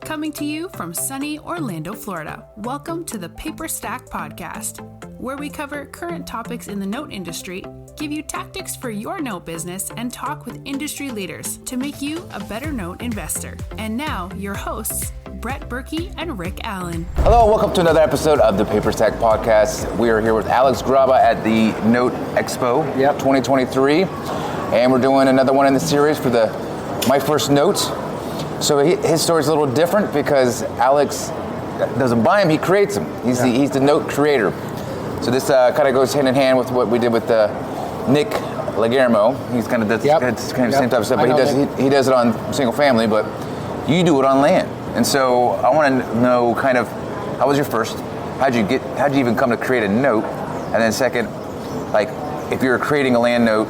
Coming to you from sunny Orlando, Florida. Welcome to the Paperstac podcast, where we cover current topics in the note industry, give you tactics for your note business, and talk with industry leaders to make you a better note investor. And now, your hosts, Brett Berkey and Rick Allen. Hello, and welcome to another episode of the Paperstac podcast. We are here with Alex Graba at the Note Expo 2023, and we're doing another one in the series for the My First Note. So his story's a little different because Alex doesn't buy them, he creates them. He's the note creator. So this kind of goes hand in hand with what we did with Nick Laguermo. He's kind of does kind of the same type of stuff, but he does it on single family, but you do it on land. And so I want to know kind of how was your first? How'd you even come to create a note? And then second, like if you're creating a land note,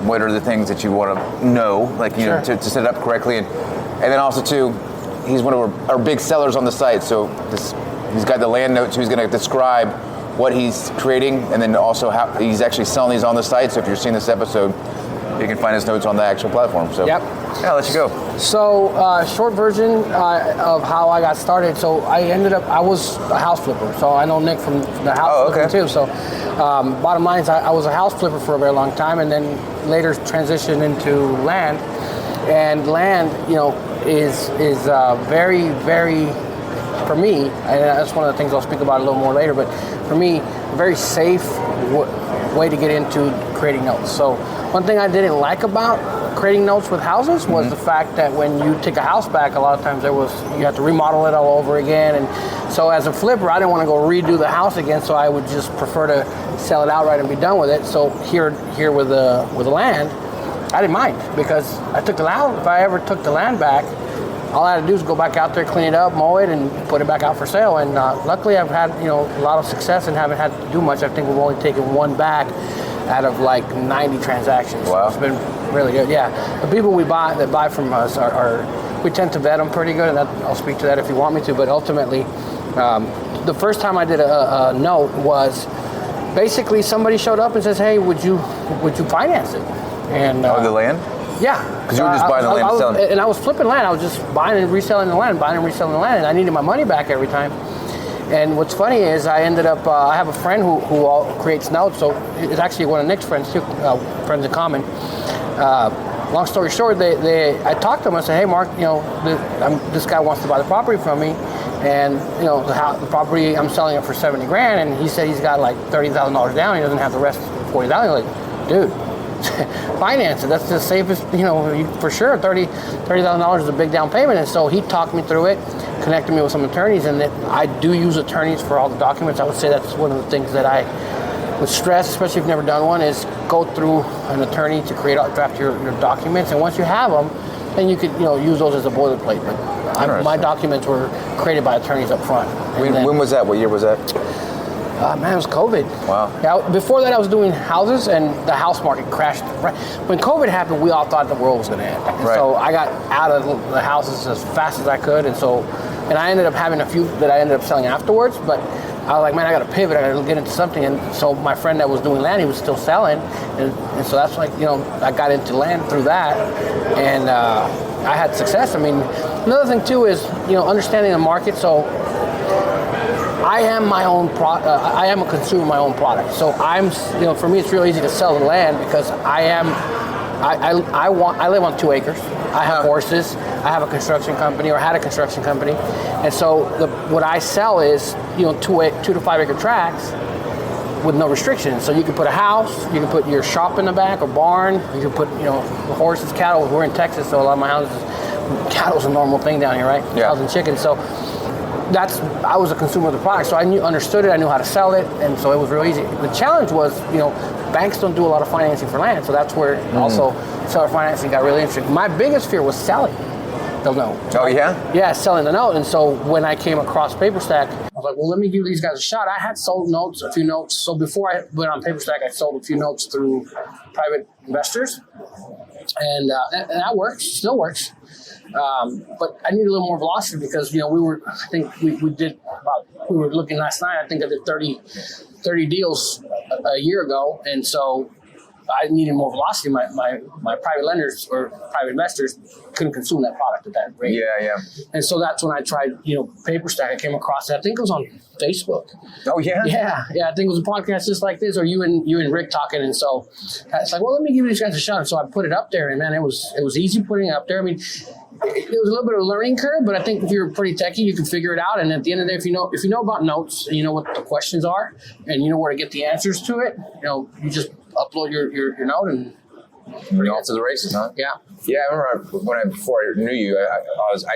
what are the things that you want to know, like you know, to set it up correctly, and then also too, he's one of our big sellers on the site. So he's got the land note, so he's going to describe what he's creating, and then also how he's actually selling these on the site. So if you're seeing this episode, you can find his notes on the actual platform. So I'll let you go. So short version of how I got started. So I was a house flipper. So I know Nick from the house flipping too. So bottom line is I was a house flipper for a very long time, and then later transitioned into land. And land, you know, is very, very, for me, and that's one of the things I'll speak about a little more later, but for me, a very safe way to get into creating notes. So one thing I didn't like about creating notes with houses was the fact that when you take a house back, a lot of times you have to remodel it all over again. And so as a flipper, I didn't want to go redo the house again, so I would just prefer to sell it outright and be done with it. So here with the land, I didn't mind because I took the land. If I ever took the land back, all I had to do is go back out there, clean it up, mow it, and put it back out for sale. And luckily, I've had a lot of success and haven't had to do much. I think we've only taken one back out of like 90 transactions. Wow. So it's been really good. Yeah, the people that buy from us are we tend to vet them pretty good, and I'll speak to that if you want me to. But ultimately, the first time I did a note was basically somebody showed up and says, "Hey, would you finance it?" And the land? Yeah. Because you were just buying the land and selling it. And I was flipping land. I was just buying and reselling the land, and I needed my money back every time. And what's funny is I ended up, I have a friend who creates notes, so it's actually one of Nick's friends too, friends in common. Long story short, I talked to him. I said, "Hey, Mark, this guy wants to buy the property from me, and the property I'm selling it for $70,000, and he said he's got like $30,000 down. He doesn't have the rest $40,000. Like, dude, finance it. That's the safest. For sure. $30,000 is a big down payment." And so he talked me through it, connected me with some attorneys, and I do use attorneys for all the documents. I would say that's one of the things that I would stress, especially if you've never done one, is go through an attorney to draft your documents. And once you have them, then you could use those as a boilerplate. But my documents were created by attorneys up front. When was that? What year was that? Man, it was COVID. Wow. Yeah, before that, I was doing houses, and the house market crashed. Right when COVID happened, we all thought the world was going to end. So I got out of the houses as fast as I could, and I ended up having a few that I ended up selling afterwards. But I was like, man, I got to pivot. I got to get into something. And so my friend that was doing land, he was still selling, and so that's like I got into land through that, and I had success. I mean, another thing too is understanding the market. So I am my own I am a consumer of my own product. So I'm, for me, it's real easy to sell the land because I live on 2 acres. I have horses. I have a construction company, or had a construction company, and so what I sell is 2 to 5 acre tracts with no restrictions. So you can put a house, you can put your shop in the back, or barn. You can put horses, cattle. We're in Texas, so a lot of my houses, cattle's a normal thing down here, right? Yeah. Cows and chickens. So I was a consumer of the product, so I understood it, I knew how to sell it, and so it was real easy. The challenge was, banks don't do a lot of financing for land, so that's where also seller financing got really interesting. My biggest fear was selling the note. Oh, yeah? Yeah, selling the note, and so when I came across Paperstac, I was like, well, let me give these guys a shot. I had sold a few notes, so before I went on Paperstac, I sold a few notes through private investors, and that works, still works. But I need a little more velocity because, we were looking last night, I think I did 30 deals a year ago. And so I needed more velocity. My private lenders or private investors couldn't consume that product at that rate. Yeah. And so that's when I tried, Paperstac. I came across it. I think it was on Facebook. Oh yeah. Yeah. I think it was a podcast just like this, or you and Rick talking. And so it's like, well, let me give these guys a shot. And so I put it up there, and man, it was easy putting it up there. I mean, it was a little bit of a learning curve, but I think if you're pretty techie, you can figure it out. And at the end of the day, if you know about notes and you know what the questions are, and you know where to get the answers to it, you just upload your note and bring off to the races, huh? Yeah. Yeah, I remember before I knew you,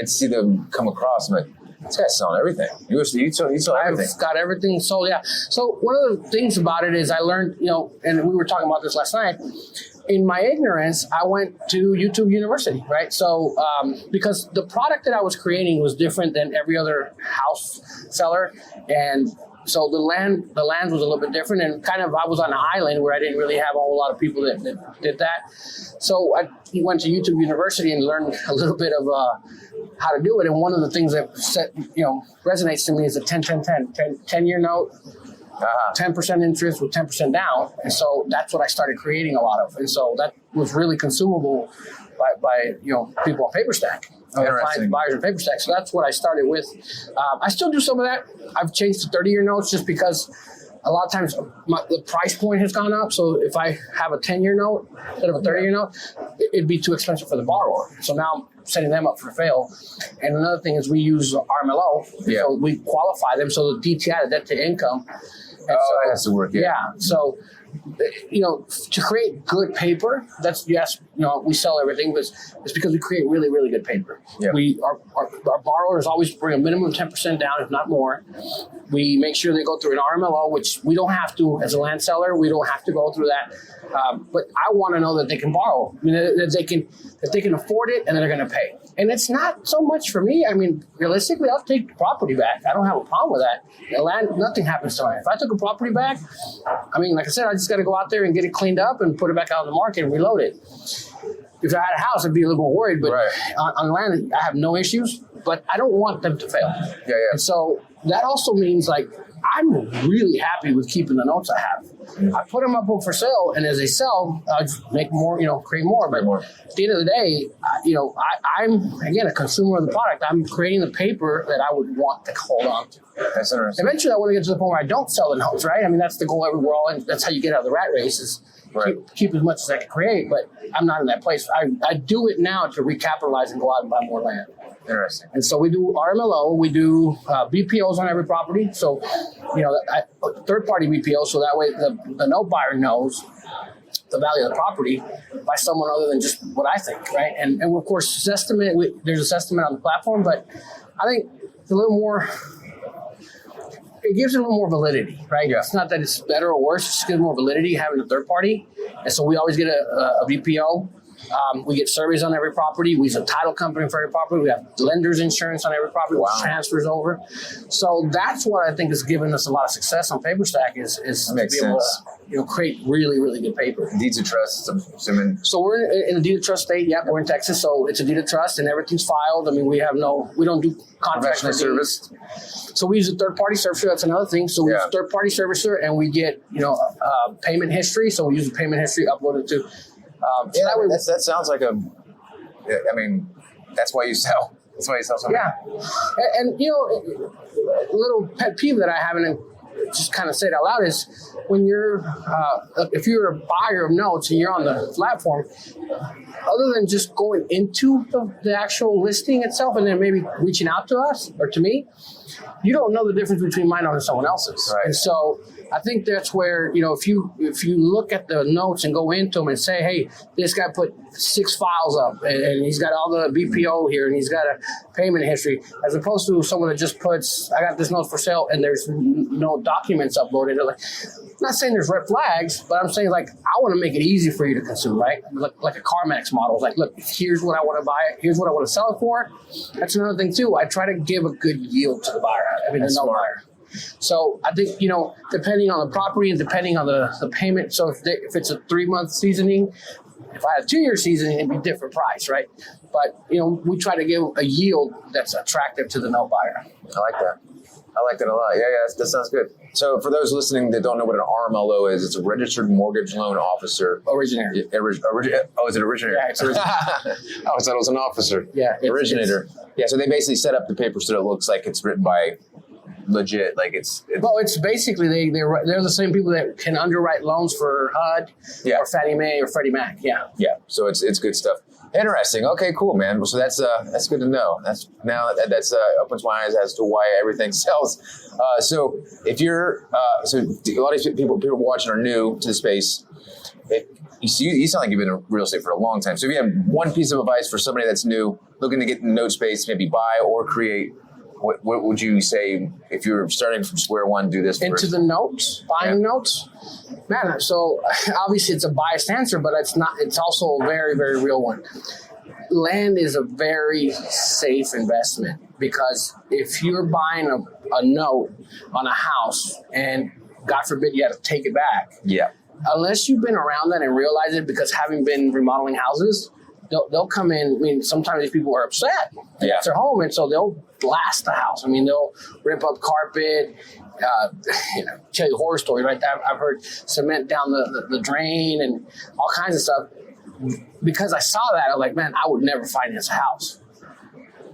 I'd see them come across. I'm like, this guy's selling everything. You sell everything. I've got everything sold. Yeah. So one of the things about it is I learned, and we were talking about this last night. In my ignorance, I went to YouTube University, right? So because the product that I was creating was different than every other house seller, and so the land was a little bit different, and kind of I was on an island where I didn't really have a whole lot of people that did that. So I went to YouTube University and learned a little bit of how to do it. And one of the things that resonates to me is a 10-year note. 10% interest with 10% down, and so that's what I started creating a lot of, and so that was really consumable by people on Paperstac, clients, buyers on Paperstac. So that's what I started with. I still do some of that. I've changed to 30-year notes just because a lot of times the price point has gone up. So if I have a 10-year note instead of a 30-year note, it'd be too expensive for the borrower. So now I'm setting them up for fail. And another thing is we use RMLO. Yeah. So we qualify them. So the DTI, the debt to income. That has to work. Yeah. So, to create good paper, we sell everything, but it's because we create really, really good paper. Yeah. Our borrowers always bring a minimum 10% down, if not more. We make sure they go through an RMLO, which we don't have to, as a land seller, we don't have to go through that. But I want to know that they can borrow, that they can afford it and they're going to pay. And it's not so much for me. I mean, realistically, I'll take the property back. I don't have a problem with that. The land, nothing happens to it. If I took a property back, like I said, I just got to go out there and get it cleaned up and put it back out on the market and reload it. If I had a house, I'd be a little more worried. But on land, I have no issues. But I don't want them to fail. Yeah. And so that also means I'm really happy with keeping the notes I have. I put them up for sale, and as they sell, I just make more, create more. But at the end of the day, I'm, again, a consumer of the product. I'm creating the paper that I would want to hold on to. That's interesting. Eventually, I want to get to the point where I don't sell the notes, right? I mean, that's the goal everywhere. That's how you get out of the rat race is keep as much as I can create, but I'm not in that place. I do it now to recapitalize and go out and buy more land. Interesting. And so we do RMLO, we do BPOs on every property. So, third-party BPO, so that way the note buyer knows the value of the property by someone other than just what I think, right? And of course, there's a estimate on the platform, but I think it's a little more. It gives it a little more validity, right? Yeah. It's not that it's better or worse; it just gives more validity having a third party. And so we always get a BPO. We get surveys on every property. We use a title company for every property. We have lender's insurance on every property, which transfers over. So that's what I think has given us a lot of success on Paperstac is to be able to create really, really good paper. Deeds of trust, I'm assuming. So we're in a deed of trust state. Yep, we're in Texas, so it's a deed of trust and everything's filed. I mean, we don't do contracts for service. So we use a third-party servicer. That's another thing. So we use a third-party servicer, and we get payment history. So we use the payment history uploaded to. That sounds like that's why you sell. That's why you sell something. Yeah, and a little pet peeve that I have, and just kind of say it out loud, is when if you're a buyer of notes and you're on the platform, other than just going into the actual listing itself and then maybe reaching out to us or to me, you don't know the difference between my note and someone else's. Right. And so I think that's where, if you look at the notes and go into them and say, hey, this guy put 6 files up and he's got all the BPO here and he's got a payment history, as opposed to someone that just puts, I got this note for sale and there's no documents uploaded. I'm not saying there's red flags, but I'm saying I want to make it easy for you to consume, right? Like a CarMax model. Look, here's what I want to buy it. Here's what I want to sell it for. That's another thing too. I try to give a good yield to the buyer. The note buyer. So I think, depending on the property and depending on the payment. So if it's a 3-month seasoning, if I had a 2-year seasoning, it'd be a different price, right? But, we try to give a yield that's attractive to the note buyer. I like that. I like that a lot. Yeah, that sounds good. So for those listening that don't know what an RMLO is, it's a registered mortgage loan officer. Originator. Is it originator? Yeah, it's originator. I always thought it was an officer. Yeah. Originator. Yeah, so they basically set up the paper so it looks like it's written by legit, like it's well, it's basically they're the same people that can underwrite loans for HUD or Fannie Mae or Freddie Mac. Yeah. So it's good stuff. Interesting. Okay, cool, man. So that's good to know. That's opens my eyes as to why everything sells. So if you're so a lot of people watching are new to the space. You sound like you've been in real estate for a long time. So if you have one piece of advice for somebody that's new, looking to get in the note space, maybe buy or create, what would you say if you're starting from square one? Do this into the notes, buying notes, man. So obviously it's a biased answer, but it's not. It's also a very, very real one. Land is a very safe investment because if you're buying a note on a house and God forbid you have to take it back, unless you've been around that and realize it, because having been remodeling houses. They'll come in. I mean, sometimes these people are upset. It's their home, and so they'll blast the house. I mean, they'll rip up carpet. Tell you horror stories. Right? I've heard cement down the drain and all kinds of stuff. Because I saw that, I was like, man, I would never finance a house.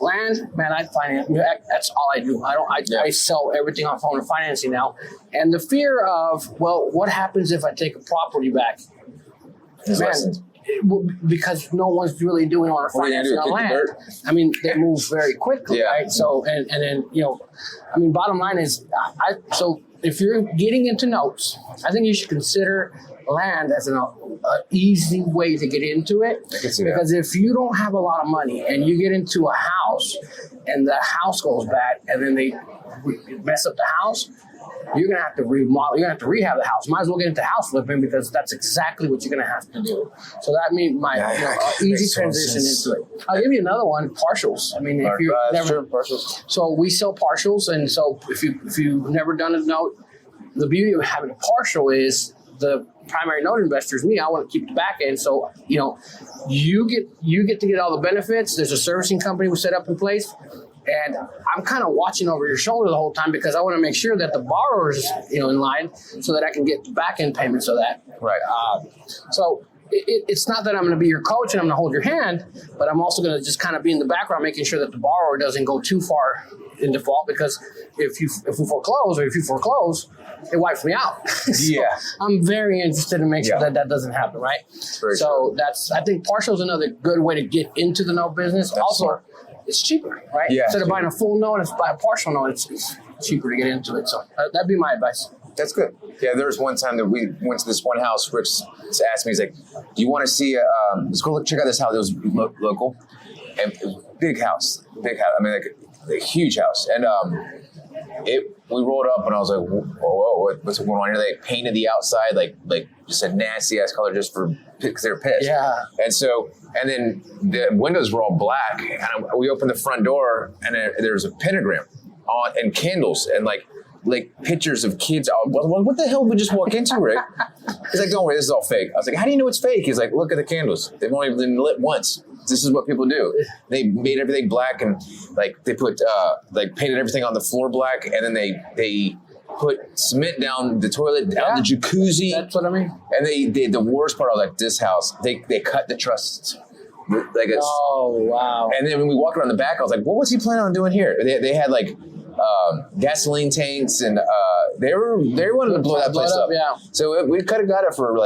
Land, man, I finance. That's all I do. I sell everything on phone and financing now. And the fear of, well, what happens if I take a property back? Because no one's really doing on financing on land. I mean, they move very quickly, right? So, and then, I mean, bottom line is, so if you're getting into notes, I think you should consider land as an easy way to get into it. Because if you don't have a lot of money and you get into a house and the house goes bad and then they mess up the house, you're going to have to remodel. You're going to have to rehab the house. Might as well get into house flipping because that's exactly what you're going to have to do. So that means easy transition into it. I'll give you another one, partials. I mean, if you've never partials. So we sell partials, and so if you've never done a note, the beauty of having a partial is the primary note investor is me. I want to keep the back end. So, you get to get all the benefits. There's a servicing company we set up in place. And I'm kind of watching over your shoulder the whole time because I want to make sure that the borrower's, in line so that I can get the back end payments of that. Right. So it's not that I'm going to be your coach and I'm going to hold your hand, but I'm also going to just kind of be in the background making sure that the borrower doesn't go too far in default, because if you foreclose, it wipes me out. So I'm very interested in making sure that doesn't happen, right? So I think partial is another good way to get into the note business. That's also smart. It's cheaper, right? Yeah, instead of buying a full note, it's buy a partial note. It's cheaper to get into it. So that'd be my advice. That's good. Yeah, there was one time that we went to this one house. Rich asked me, he's like, "Do you want to see? Let's go check out this house." It was local, and big house. I mean, like a huge house. And we rolled up, and I was like, "Whoa, what's going on here?" They painted the outside like just a nasty ass color just because they're pissed. Yeah. And then the windows were all black, and we opened the front door, and there was a pentagram on and candles and like pictures of kids. What the hell did we just walk into, Rick? He's like, "Don't worry, this is all fake." I was like, "How do you know it's fake?" He's like, "Look at the candles. They've only been lit once. This is what people do. They made everything black, and they put painted everything on the floor black, and then they put cement down the toilet, down the jacuzzi." That's what I mean. And they the worst part, I was like, this house, they cut the trusses. Oh, wow. And then when we walked around the back, I was like, what was he planning on doing here? They had gasoline tanks, and they wanted to blow that place up. Yeah. So we could have got it for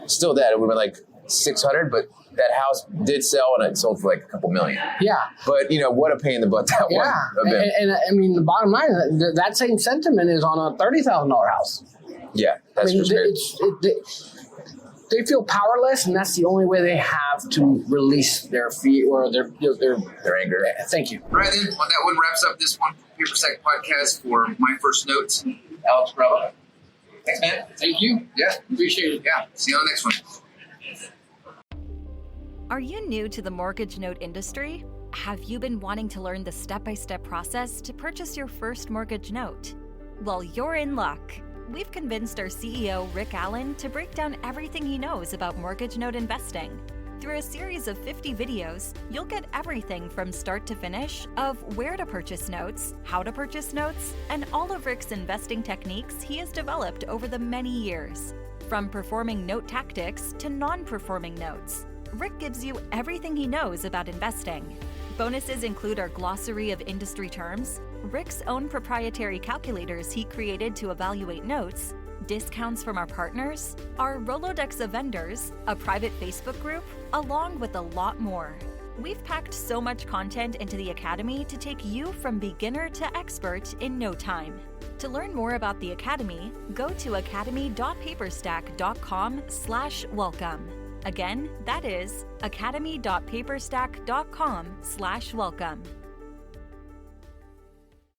still that. It would have been $600, but that house did sell, and it sold for a couple million. Yeah. But, what a pain in the butt that one. Yeah. And I mean, the bottom line is that same sentiment is on a $30,000 house. Yeah. That's they feel powerless, and that's the only way they have to release their fear or their anger. Thank you. All right, then. Well, that one wraps up this one Paperstac podcast for My First Notes. Alex Bravo. Thanks, man. Thank you. Yeah. Appreciate it. Yeah. See you on the next one. Are you new to the mortgage note industry? Have you been wanting to learn the step-by-step process to purchase your first mortgage note? Well, you're in luck. We've convinced our CEO, Rick Allen, to break down everything he knows about mortgage note investing. Through a series of 50 videos, you'll get everything from start to finish of where to purchase notes, how to purchase notes, and all of Rick's investing techniques he has developed over the many years. From performing note tactics to non-performing notes, Rick gives you everything he knows about investing. Bonuses include our glossary of industry terms, Rick's own proprietary calculators he created to evaluate notes, discounts from our partners, our Rolodex of vendors, a private Facebook group, along with a lot more. We've packed so much content into the Academy to take you from beginner to expert in no time. To learn more about the Academy, go to academy.paperstac.com/welcome. Again, that is academy.paperstac.com/welcome.